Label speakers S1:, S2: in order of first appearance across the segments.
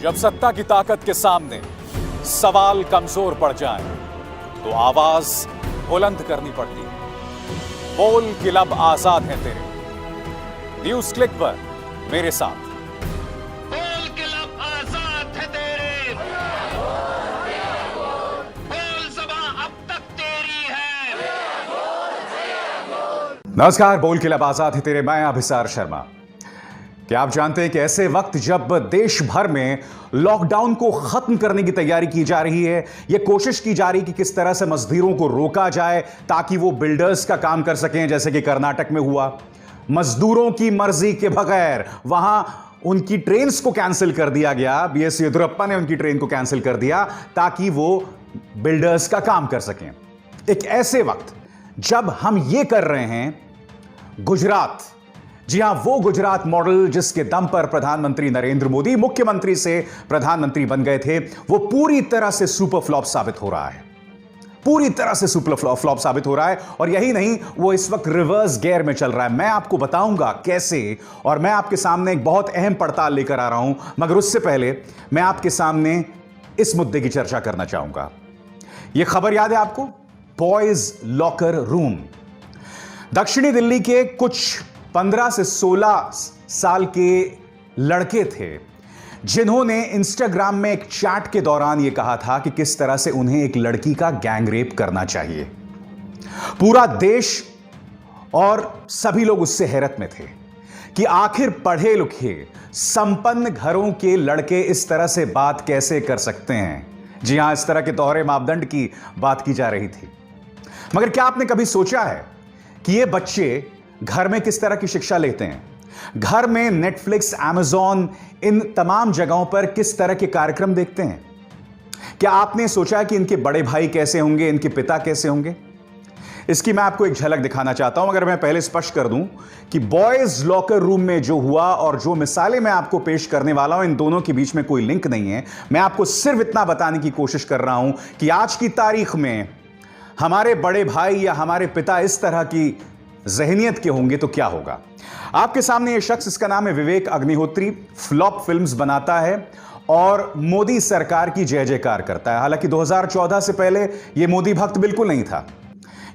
S1: जब सत्ता की ताकत के सामने सवाल कमजोर पड़ जाए तो आवाज बुलंद करनी पड़ती है। बोल कि लब आजाद हैं तेरे। न्यूज क्लिक पर मेरे साथ।
S2: बोल के लब आजाद है तेरे, बोल ज़बां अब तक तेरी है।
S1: नमस्कार, बोल के लब आजाद है तेरे। मैं अभिसार शर्मा। क्या आप जानते हैं कि ऐसे वक्त जब देश भर में लॉकडाउन को खत्म करने की तैयारी की जा रही है, यह कोशिश की जा रही है कि किस तरह से मजदूरों को रोका जाए ताकि वो बिल्डर्स का काम कर सकें, जैसे कि कर्नाटक में हुआ। मजदूरों की मर्जी के बगैर वहां उनकी ट्रेन्स को कैंसिल कर दिया गया। बीएस येदियुरप्पा ने उनकी ट्रेन को कैंसिल कर दिया ताकि वो बिल्डर्स का काम कर सकें। एक ऐसे वक्त जब हम ये कर रहे हैं, गुजरात, जी हां, वो गुजरात मॉडल जिसके दम पर प्रधानमंत्री नरेंद्र मोदी मुख्यमंत्री से प्रधानमंत्री बन गए थे, वो पूरी तरह से सुपर फ्लॉप साबित हो रहा है। पूरी तरह से सुपर फ्लॉप साबित हो रहा है। और यही नहीं, वो इस वक्त रिवर्स गियर में चल रहा है। मैं आपको बताऊंगा कैसे, और मैं आपके सामने एक बहुत अहम पड़ताल लेकर आ रहा हूं। मगर उससे पहले मैं आपके सामने इस मुद्दे की चर्चा करना चाहूंगा। यह खबर याद है आपको? Boys locker room. दक्षिणी दिल्ली के कुछ 15 से 16 साल के लड़के थे जिन्होंने इंस्टाग्राम में एक चैट के दौरान यह कहा था कि किस तरह से उन्हें एक लड़की का गैंग रेप करना चाहिए। पूरा देश और सभी लोग उससे हैरत में थे कि आखिर पढ़े लिखे संपन्न घरों के लड़के इस तरह से बात कैसे कर सकते हैं। जी हां, इस तरह के दोहरे मापदंड की बात की जा रही थी। मगर क्या आपने कभी सोचा है कि ये बच्चे घर में किस तरह की शिक्षा लेते हैं? घर में नेटफ्लिक्स, अमेज़न, इन तमाम जगहों पर किस तरह के कार्यक्रम देखते हैं? क्या आपने सोचा कि इनके बड़े भाई कैसे होंगे, इनके पिता कैसे होंगे? इसकी मैं आपको एक झलक दिखाना चाहता हूं। अगर मैं पहले स्पष्ट कर दूं कि बॉयज लॉकर रूम में जो हुआ और जो मिसालें मैं आपको पेश करने वाला हूं, इन दोनों के बीच में कोई लिंक नहीं है। मैं आपको सिर्फ इतना बताने की कोशिश कर रहा हूं कि आज की तारीख में हमारे बड़े भाई या हमारे पिता इस तरह की जहनियत के होंगे तो क्या होगा। आपके सामने यह शख्स, इसका नाम है विवेक अग्निहोत्री, फ्लॉप फिल्म्स बनाता है और मोदी सरकार की जय जयकार करता है। हालांकि 2014 से पहले यह मोदी भक्त बिल्कुल नहीं था।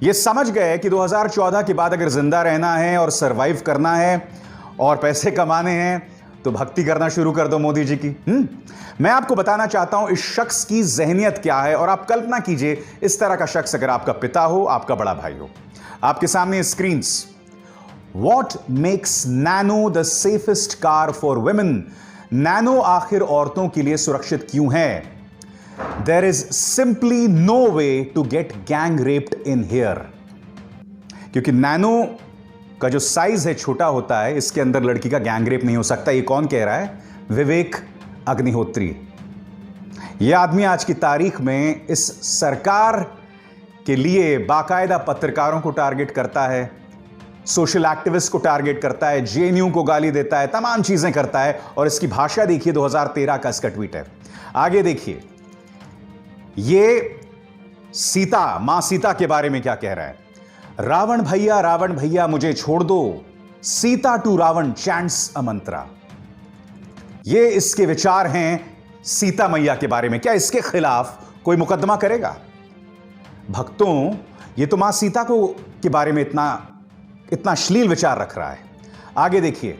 S1: यह समझ गए कि 2014 के बाद अगर जिंदा रहना है और सरवाइव करना है और पैसे कमाने हैं तो भक्ति करना शुरू कर दो मोदी जी की। मैं आपको बताना चाहता हूं इस शख्स की जहनियत क्या है। और आप कल्पना कीजिए, इस तरह का शख्स अगर आपका पिता हो, आपका बड़ा भाई हो। आपके सामने screens. What makes Nano the safest car for women? Nano आखिर औरतों के लिए सुरक्षित क्यों है? There is simply no way to get gang raped in here. क्योंकि नैनो का जो साइज है छोटा होता है, इसके अंदर लड़की का गैंग रेप नहीं हो सकता। ये कौन कह रहा है? विवेक अग्निहोत्री। यह आदमी आज की तारीख में इस सरकार के लिए बाकायदा पत्रकारों को टारगेट करता है, सोशल एक्टिविस्ट को टारगेट करता है, जेएनयू को गाली देता है, तमाम चीजें करता है। और इसकी भाषा देखिए, 2013 का इसका ट्वीट है। आगे देखिए, ये सीता, मां सीता के बारे में क्या कह रहा है? रावण भैया मुझे छोड़ दो, सीता टू रावण चैंट्स अ मंत्रा। ये इसके विचार हैं सीता मैया के बारे में। क्या इसके खिलाफ कोई मुकदमा करेगा? भक्तों, ये तो मां सीता को के बारे में इतना अश्लील विचार रख रहा है। आगे देखिए,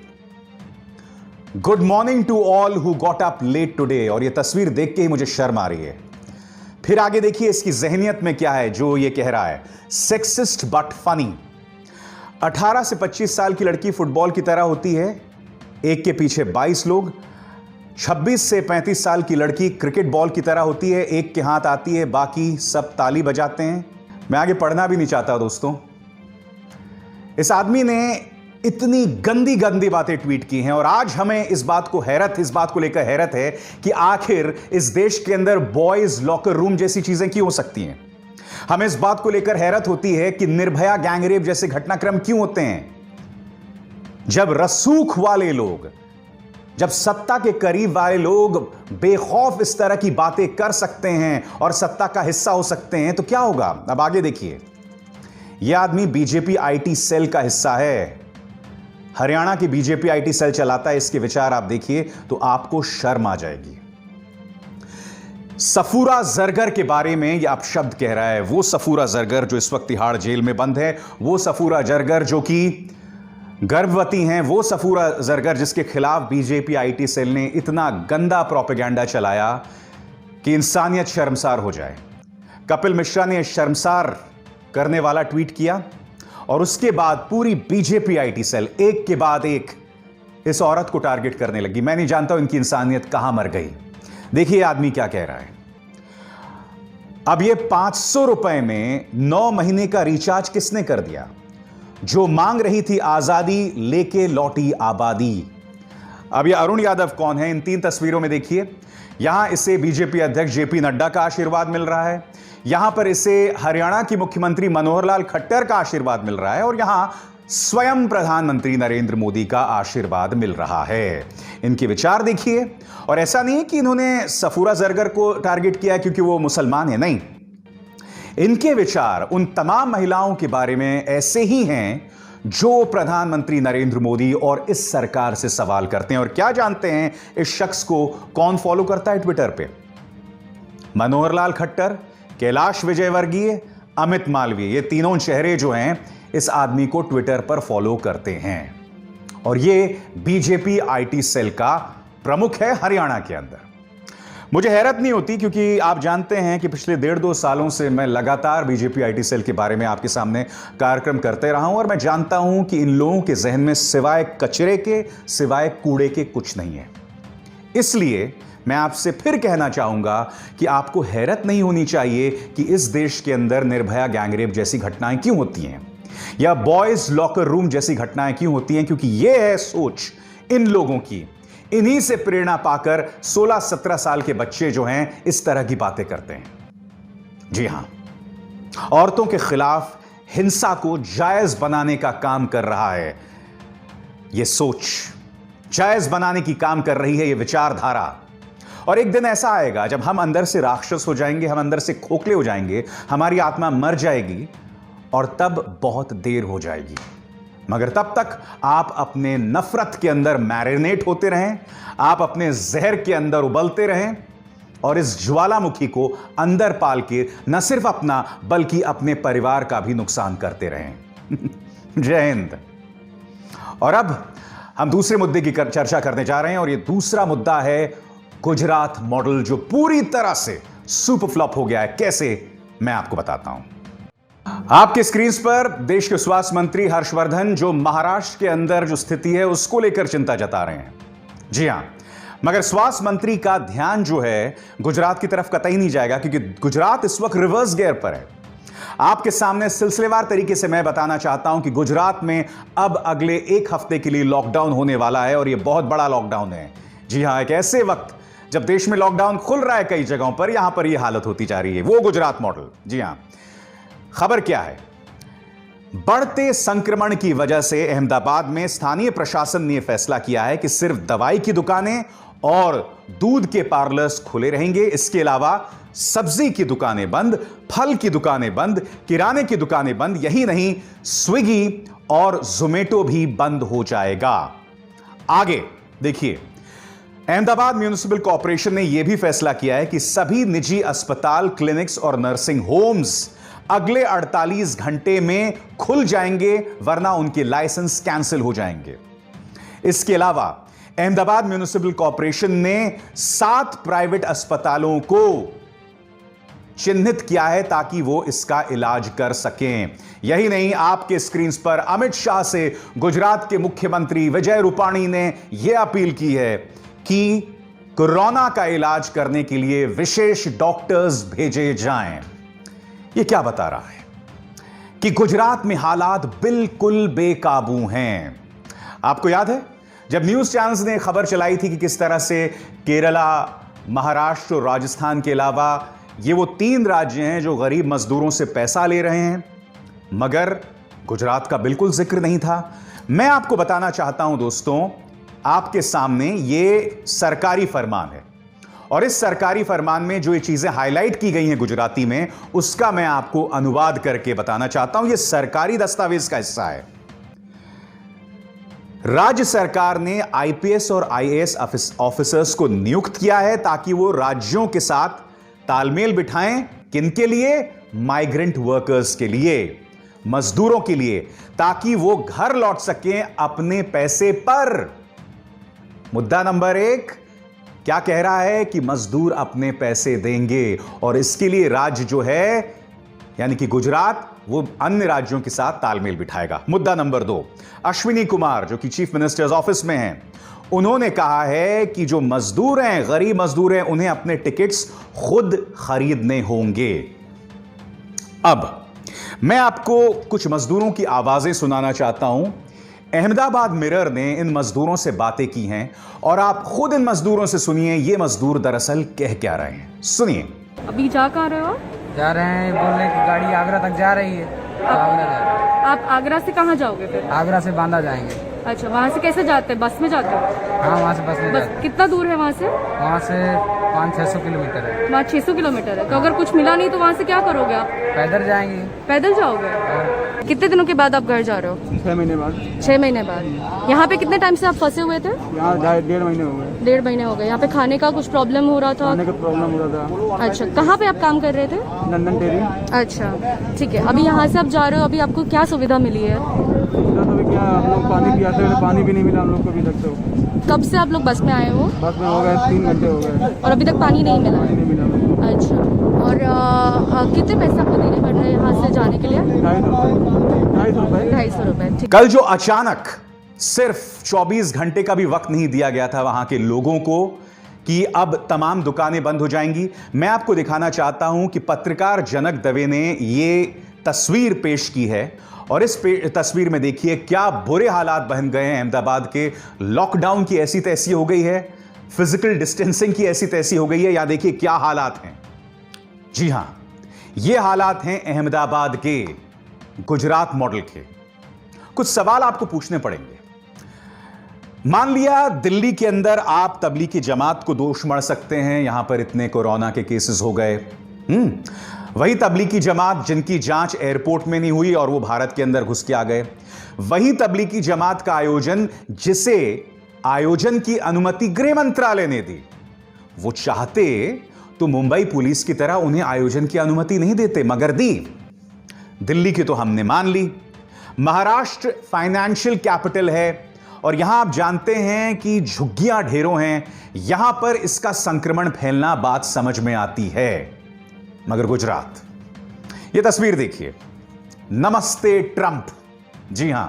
S1: good morning to all who got up late today. और ये तस्वीर देख के ही मुझे शर्म आ रही है। फिर आगे देखिए इसकी जहनियत में क्या है जो ये कह रहा है, सेक्सिस्ट बट फनी। 18 से 25 साल की लड़की फुटबॉल की तरह होती है, एक के पीछे 22 लोग। 26 से 35 साल की लड़की क्रिकेट बॉल की तरह होती है, एक के हाथ आती है, बाकी सब ताली बजाते हैं। मैं आगे पढ़ना भी नहीं चाहता दोस्तों। इस आदमी ने इतनी गंदी गंदी बातें ट्वीट की हैं और आज हमें इस बात को लेकर हैरत है कि आखिर इस देश के अंदर बॉयज लॉकर रूम जैसी चीजें क्यों हो सकती हैं। हमें इस बात को लेकर हैरत होती है कि निर्भया गैंगरेप जैसे घटनाक्रम क्यों होते हैं। जब रसूख वाले लोग, जब सत्ता के करीब वाले लोग बेखौफ इस तरह की बातें कर सकते हैं और सत्ता का हिस्सा हो सकते हैं तो क्या होगा। अब आगे देखिए, यह आदमी बीजेपी आईटी सेल का हिस्सा है, हरियाणा की बीजेपी आईटी सेल चलाता है। इसके विचार आप देखिए तो आपको शर्म आ जाएगी। सफूरा जरगर के बारे में यह अपशब्द कह रहा है। वो सफूरा जरगर जो इस वक्त तिहाड़ जेल में बंद है, वो सफूरा जरगर जो कि गर्भवती हैं, वो सफूरा जरगर जिसके खिलाफ बीजेपी आईटी सेल ने इतना गंदा प्रोपेगेंडा चलाया कि इंसानियत शर्मसार हो जाए। कपिल मिश्रा ने शर्मसार करने वाला ट्वीट किया और उसके बाद पूरी बीजेपी आईटी सेल एक के बाद एक इस औरत को टारगेट करने लगी। मैं नहीं जानता इनकी इंसानियत कहां मर गई। देखिए आदमी क्या कह रहा है। अब ये 500 रुपए में 9 महीने का रिचार्ज किसने कर दिया? जो मांग रही थी आजादी लेके लौटी आबादी। अब ये अरुण यादव कौन है? इन 3 तस्वीरों में देखिए। यहां इसे बीजेपी अध्यक्ष जेपी नड्डा का आशीर्वाद मिल रहा है, यहां पर इसे हरियाणा की मुख्यमंत्री मनोहर लाल खट्टर का आशीर्वाद मिल रहा है और यहां स्वयं प्रधानमंत्री नरेंद्र मोदी का आशीर्वाद मिल रहा है। इनके विचार देखिए। और ऐसा नहीं कि इन्होंने सफूरा जरगर को टारगेट किया क्योंकि वो मुसलमान है, नहीं। इनके विचार उन तमाम महिलाओं के बारे में ऐसे ही हैं जो प्रधानमंत्री नरेंद्र मोदी और इस सरकार से सवाल करते हैं। और क्या जानते हैं इस शख्स को कौन फॉलो करता है ट्विटर पे? मनोहर लाल खट्टर, कैलाश विजयवर्गीय, अमित मालवीय। ये तीनों चेहरे जो हैं इस आदमी को ट्विटर पर फॉलो करते हैं और ये बीजेपी आईटी सेल का प्रमुख है हरियाणा के अंदर। मुझे हैरत नहीं होती क्योंकि आप जानते हैं कि पिछले 1.5-2 सालों से मैं लगातार बीजेपी आईटी सेल के बारे में आपके सामने कार्यक्रम करते रहा हूं और मैं जानता हूं कि इन लोगों के जहन में सिवाय कचरे के, सिवाय कूड़े के कुछ नहीं है। इसलिए मैं आपसे फिर कहना चाहूंगा कि आपको हैरत नहीं होनी चाहिए कि इस देश के अंदर निर्भया गैंगरेप जैसी घटनाएं क्यों होती हैं या बॉयज लॉकर रूम जैसी घटनाएं क्यों होती हैं, क्योंकि यह है सोच इन लोगों की। इन्हीं से प्रेरणा पाकर 16-17 साल के बच्चे जो हैं इस तरह की बातें करते हैं। जी हां, औरतों के खिलाफ हिंसा को जायज बनाने का काम कर रहा है यह सोच, जायज बनाने की काम कर रही है यह विचारधारा। और एक दिन ऐसा आएगा जब हम अंदर से राक्षस हो जाएंगे, हम अंदर से खोखले हो जाएंगे, हमारी आत्मा मर जाएगी और तब बहुत देर हो जाएगी। मगर तब तक आप अपने नफरत के अंदर मैरिनेट होते रहें, आप अपने जहर के अंदर उबलते रहें और इस ज्वालामुखी को अंदर पाल के न सिर्फ अपना बल्कि अपने परिवार का भी नुकसान करते रहें। जय हिंद। और अब हम दूसरे मुद्दे की चर्चा करने जा रहे हैं और यह दूसरा मुद्दा है गुजरात मॉडल जो पूरी तरह से सुपर फ्लॉप हो गया है। कैसे, मैं आपको बताता हूं। आपके स्क्रीन पर देश के स्वास्थ्य मंत्री हर्षवर्धन जो महाराष्ट्र के अंदर जो स्थिति है उसको लेकर चिंता जता रहे हैं। जी हां, मगर स्वास्थ्य मंत्री का ध्यान जो है गुजरात की तरफ कतई नहीं जाएगा क्योंकि गुजरात इस वक्त रिवर्स गियर पर है। आपके सामने सिलसिलेवार तरीके से मैं बताना चाहता हूं कि गुजरात में अब अगले 1 हफ्ते के लिए लॉकडाउन होने वाला है और यह बहुत बड़ा लॉकडाउन है। जी हां, एक ऐसे वक्त जब देश में लॉकडाउन खुल रहा है कई जगहों पर, यहां पर यह हालत होती जा रही है। वो गुजरात मॉडल। जी हां, खबर क्या है? बढ़ते संक्रमण की वजह से अहमदाबाद में स्थानीय प्रशासन ने फैसला किया है कि सिर्फ दवाई की दुकानें और दूध के पार्लर्स खुले रहेंगे। इसके अलावा सब्जी की दुकानें बंद, फल की दुकानें बंद, किराने की दुकानें बंद। यही नहीं, स्विगी और जोमेटो भी बंद हो जाएगा। आगे देखिए, अहमदाबाद म्युनिसिपल कॉर्पोरेशन ने यह भी फैसला किया है कि सभी निजी अस्पताल, क्लिनिक्स और नर्सिंग होम्स अगले 48 घंटे में खुल जाएंगे, वरना उनके लाइसेंस कैंसिल हो जाएंगे। इसके अलावा अहमदाबाद म्युनिसिपल कॉर्पोरेशन ने 7 प्राइवेट अस्पतालों को चिन्हित किया है ताकि वो इसका इलाज कर सकें। यही नहीं, आपके स्क्रीन पर अमित शाह से गुजरात के मुख्यमंत्री विजय रूपाणी ने यह अपील की है कि कोरोना का इलाज करने के लिए विशेष डॉक्टर्स भेजे जाएं। यह क्या बता रहा है कि गुजरात में हालात बिल्कुल बेकाबू हैं। आपको याद है जब न्यूज चैनल्स ने खबर चलाई थी कि किस तरह से केरला, महाराष्ट्र और राजस्थान के अलावा ये वो 3 राज्य हैं जो गरीब मजदूरों से पैसा ले रहे हैं, मगर गुजरात का बिल्कुल जिक्र नहीं था। मैं आपको बताना चाहता हूं दोस्तों, आपके सामने ये सरकारी फरमान है और इस सरकारी फरमान में जो ये चीजें हाईलाइट की गई हैं गुजराती में, उसका मैं आपको अनुवाद करके बताना चाहता हूं। यह सरकारी दस्तावेज का हिस्सा है। राज्य सरकार ने आईपीएस और आईएएस ऑफिसर्स को नियुक्त किया है ताकि वो राज्यों के साथ तालमेल बिठाएं किनके लिए? माइग्रेंट वर्कर्स के लिए, मजदूरों के लिए, ताकि वो घर लौट सकें अपने पैसे पर। मुद्दा नंबर 1 क्या कह रहा है कि मजदूर अपने पैसे देंगे और इसके लिए राज्य जो है यानी कि गुजरात वो अन्य राज्यों के साथ तालमेल बिठाएगा। मुद्दा नंबर 2, अश्विनी कुमार जो कि चीफ मिनिस्टर्स ऑफिस में हैं, उन्होंने कहा है कि जो मजदूर हैं, गरीब मजदूर हैं, उन्हें अपने टिकट्स खुद खरीदने होंगे। अब मैं आपको कुछ मजदूरों की आवाजें सुनाना चाहता हूं। अहमदाबाद मिरर ने इन मजदूरों से बातें की हैं और आप खुद इन मजदूरों से सुनिए ये मजदूर दरअसल कह क्या रहे हैं। सुनिए।
S3: अभी जा कहाँ रहे हो आप?
S4: जा रहे हैं, बोल रहे हैं कि गाड़ी आगरा तक जा रही है, तो आगरा जा रहे हैं।
S3: आप आगरा से कहाँ जाओगे फिर?
S4: आगरा से बांदा जाएंगे।
S3: अच्छा, वहाँ से कैसे जाते हैं? बस में जाते हो?
S4: हाँ, वहाँ से बस में जाते हैं।
S3: कितना दूर है वहाँ से?
S4: वहाँ से 500-600 किलोमीटर है।
S3: वहाँ 600 किलोमीटर है। तो अगर कुछ मिला नहीं तो वहाँ से क्या करोगे आप?
S4: पैदल जाएंगे।
S3: पैदल जाओगे? कितने दिनों के बाद आप घर जा रहे हो?
S4: 6 महीने बाद।
S3: 6 महीने बाद। यहाँ पे कितने टाइम से आप फंसे हुए थे?
S4: यहाँ 1.5 महीने हो गए।
S3: 1.5 महीने हो गए। यहाँ पे खाने का कुछ प्रॉब्लम हो रहा था?
S4: खाने का प्रॉब्लम हो रहा था।
S3: अच्छा, कहाँ पे आप काम कर रहे थे?
S4: London dairy.
S3: अच्छा, ठीक है। अभी यहाँ से आप जा रहे हो, अभी आपको क्या सुविधा मिली है?
S4: तो क्या हम लोग पानी पियाते हैं, पानी भी नहीं मिला हम लोग को अभी तक। तो
S3: कब से आप लोग बस में आए हो?
S4: बस में हो गए 3 घंटे हो गए
S3: और अभी तक पानी नहीं मिला?
S4: नहीं मिला।
S3: अच्छा, और कितने पैसे आपको देने पड़ रहे हैं यहाँ से जाने के लिए? 250 रुपए। ठीक।
S1: कल जो अचानक सिर्फ 24 घंटे का भी वक्त नहीं दिया गया था वहां के लोगों को कि अब तमाम दुकानें बंद हो जाएंगी, मैं आपको दिखाना चाहता हूं कि पत्रकार जनक दवे ने यह तस्वीर पेश की है और इस तस्वीर में देखिए क्या बुरे हालात बन गए हैं अहमदाबाद के। लॉकडाउन की ऐसी तैसी हो गई है, फिजिकल डिस्टेंसिंग की ऐसी तैसी हो गई है। यहां देखिए क्या हालात हैं। जी हां, ये हालात हैं अहमदाबाद के, गुजरात मॉडल के। कुछ सवाल आपको पूछने पड़ेंगे। मान लिया दिल्ली के अंदर आप तबलीगी जमात को दोष मढ़ सकते हैं, यहां पर इतने कोरोना के केसेस हो गए। वही तबलीगी जमात जिनकी जांच एयरपोर्ट में नहीं हुई और वो भारत के अंदर घुस के आ गए। वही तबलीगी जमात का आयोजन जिसे आयोजन की अनुमति गृह मंत्रालय ने दी, वो चाहते तो मुंबई पुलिस की तरह उन्हें आयोजन की अनुमति नहीं देते, मगर दी। दिल्ली की तो हमने मान ली। महाराष्ट्र फाइनेंशियल कैपिटल है और यहां आप जानते हैं कि झुग्गियां ढेरों हैं, यहां पर इसका संक्रमण फैलना बात समझ में आती है। मगर गुजरात, यह तस्वीर देखिए, नमस्ते ट्रंप। जी हां,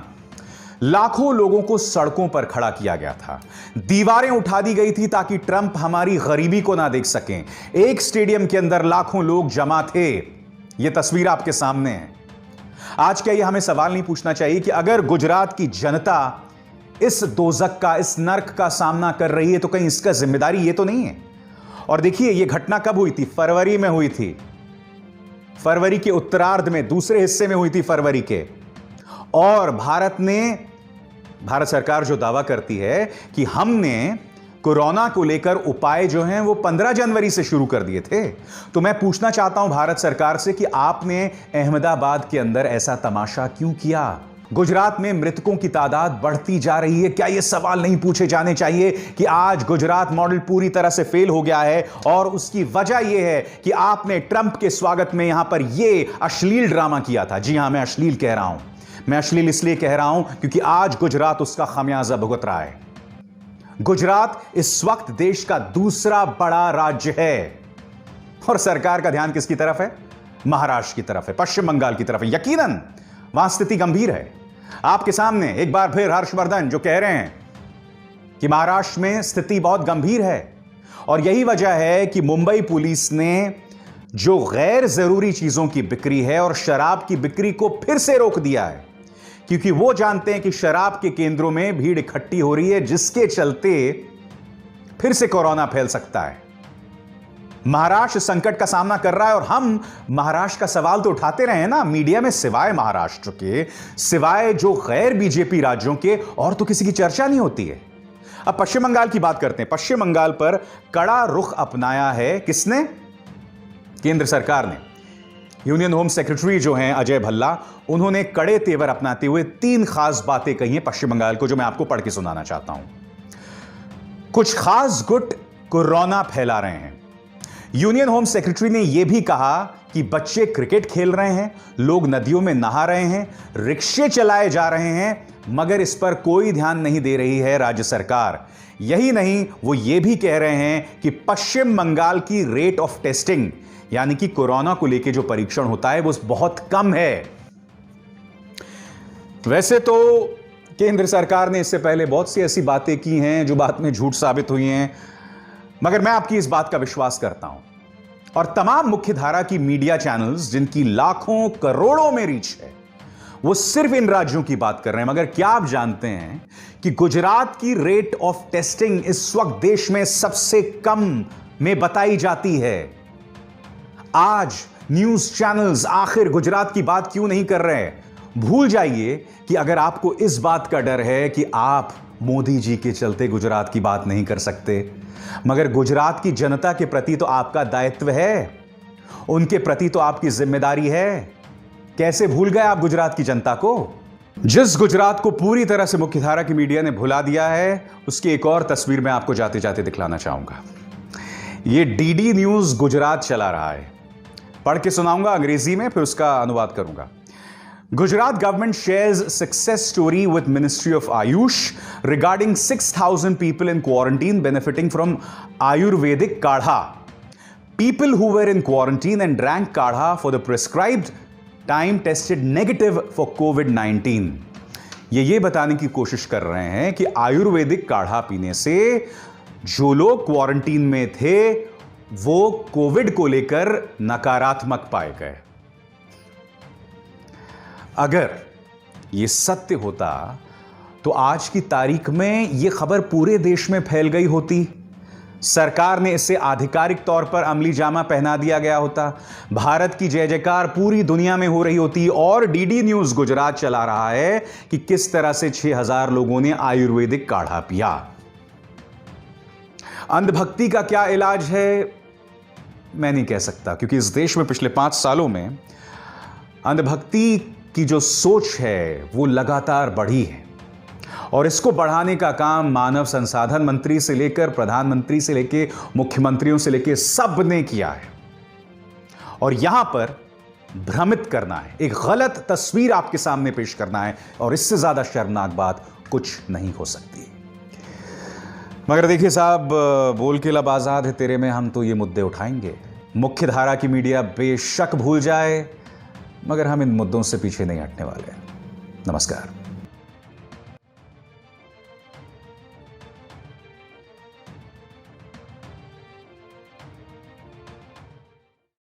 S1: लाखों लोगों को सड़कों पर खड़ा किया गया था, दीवारें उठा दी गई थी ताकि ट्रंप हमारी गरीबी को ना देख सकें। एक स्टेडियम के अंदर लाखों लोग जमा थे। यह तस्वीर आपके सामने है। आज क्या यह हमें सवाल नहीं पूछना चाहिए कि अगर गुजरात की जनता इस दोजक का, इस नर्क का सामना कर रही है तो कहीं इसका जिम्मेदारी ये तो नहीं है? और देखिए यह घटना कब हुई थी? फरवरी में हुई थी। फरवरी के उत्तरार्ध में, दूसरे हिस्से में हुई थी फरवरी के। और भारत सरकार जो दावा करती है कि हमने कोरोना को लेकर उपाय जो हैं वो 15 जनवरी से शुरू कर दिए थे, तो मैं पूछना चाहता हूं भारत सरकार से कि आपने अहमदाबाद के अंदर ऐसा तमाशा क्यों किया? गुजरात में मृतकों की तादाद बढ़ती जा रही है, क्या यह सवाल नहीं पूछे जाने चाहिए कि आज गुजरात मॉडल पूरी तरह से फेल हो गया है? और उसकी वजह यह है कि आपने ट्रंप के स्वागत में यहां पर यह अश्लील ड्रामा किया था। जी हां, मैं अश्लील कह रहा हूं। मैं अश्लील इसलिए कह रहा हूं क्योंकि आज गुजरात उसका खमियाजा भुगत रहा है। गुजरात इस वक्त देश का दूसरा बड़ा राज्य है और सरकार का ध्यान किसकी तरफ है? महाराष्ट्र की तरफ है, पश्चिम बंगाल की तरफ है। यकीनन वहां स्थिति गंभीर है। आपके सामने एक बार फिर हर्षवर्धन जो कह रहे हैं कि महाराष्ट्र में स्थिति बहुत गंभीर है और यही वजह है कि मुंबई पुलिस ने जो गैर जरूरी चीजों की बिक्री है और शराब की बिक्री को फिर से रोक दिया है, क्योंकि वो जानते हैं कि शराब के केंद्रों में भीड़ इकट्ठी हो रही है, जिसके चलते फिर से कोरोना फैल सकता है। महाराष्ट्र संकट का सामना कर रहा है और हम महाराष्ट्र का सवाल तो उठाते रहे हैं ना मीडिया में, सिवाय महाराष्ट्र के, सिवाय जो गैर बीजेपी राज्यों के, और तो किसी की चर्चा नहीं होती है। अब पश्चिम बंगाल की बात करते हैं। पश्चिम बंगाल पर कड़ा रुख अपनाया है किसने? केंद्र सरकार ने। यूनियन होम सेक्रेटरी जो हैं अजय भल्ला, उन्होंने कड़े तेवर अपनाते हुए 3 खास बातें कही हैं पश्चिम बंगाल को, जो मैं आपको पढ़ के सुनाना चाहता हूं। कुछ खास गुट कोरोना फैला रहे हैं। यूनियन होम सेक्रेटरी ने यह भी कहा कि बच्चे क्रिकेट खेल रहे हैं, लोग नदियों में नहा रहे हैं, रिक्शे चलाए जा रहे हैं, मगर इस पर कोई ध्यान नहीं दे रही है राज्य सरकार। यही नहीं, वो ये भी कह रहे हैं कि पश्चिम बंगाल की रेट ऑफ टेस्टिंग यानी कि कोरोना को लेकर जो परीक्षण होता है वो बहुत कम है। वैसे तो केंद्र सरकार ने इससे पहले बहुत सी ऐसी बातें की हैं जो बाद में झूठ साबित हुई हैं, मगर मैं आपकी इस बात का विश्वास करता हूं और तमाम मुख्यधारा की मीडिया चैनल्स जिनकी लाखों करोड़ों में रीच है वो सिर्फ इन राज्यों की बात कर रहे हैं। मगर क्या आप जानते हैं कि गुजरात की रेट ऑफ टेस्टिंग इस वक्त देश में सबसे कम में बताई जाती है। आज न्यूज चैनल्स आखिर गुजरात की बात क्यों नहीं कर रहे हैं? भूल जाइए कि अगर आपको इस बात का डर है कि आप मोदी जी के चलते गुजरात की बात नहीं कर सकते, मगर गुजरात की जनता के प्रति तो आपका दायित्व है, उनके प्रति तो आपकी जिम्मेदारी है। कैसे भूल गए आप गुजरात की जनता को? जिस गुजरात को पूरी तरह से मुख्यधारा की मीडिया ने भुला दिया है, उसकी एक और तस्वीर मैं आपको जाते जाते दिखलाना चाहूंगा। यह डीडी न्यूज गुजरात चला रहा है, पढ़ के सुनाऊंगा अंग्रेजी में, फिर उसका अनुवाद करूंगा। Gujarat government shares success story with Ministry of Ayush regarding 6,000 people in quarantine benefiting from Ayurvedic kadha. People who were in quarantine and drank kadha for the prescribed time tested negative for COVID-19. ये बताने की कोशिश कर रहे हैं कि आयुर्वेदिक काढ़ा पीने से जो लोग क्वारंटीन में थे वो कोविड को लेकर नकारात्मक पाए गए। अगर यह सत्य होता तो आज की तारीख में यह खबर पूरे देश में फैल गई होती, सरकार ने इसे आधिकारिक तौर पर अमली जामा पहना दिया गया होता, भारत की जय जयकार पूरी दुनिया में हो रही होती और डीडी न्यूज गुजरात चला रहा है कि किस तरह से 6,000 लोगों ने आयुर्वेदिक काढ़ा पिया। अंधभक्ति का क्या इलाज है मैं नहीं कह सकता, क्योंकि इस देश में पिछले 5 सालों में अंधभक्ति की जो सोच है वो लगातार बढ़ी है और इसको बढ़ाने का काम मानव संसाधन मंत्री से लेकर प्रधानमंत्री से लेकर मुख्यमंत्रियों से लेकर सब ने किया है। और यहां पर भ्रमित करना है, एक गलत तस्वीर आपके सामने पेश करना है और इससे ज्यादा शर्मनाक बात कुछ नहीं हो सकती। मगर देखिए साहब, बोल के लब आजाद है तेरे में हम तो ये मुद्दे उठाएंगे। मुख्यधारा की मीडिया बेशक भूल जाए, मगर हम इन मुद्दों से पीछे नहीं हटने वाले। नमस्कार।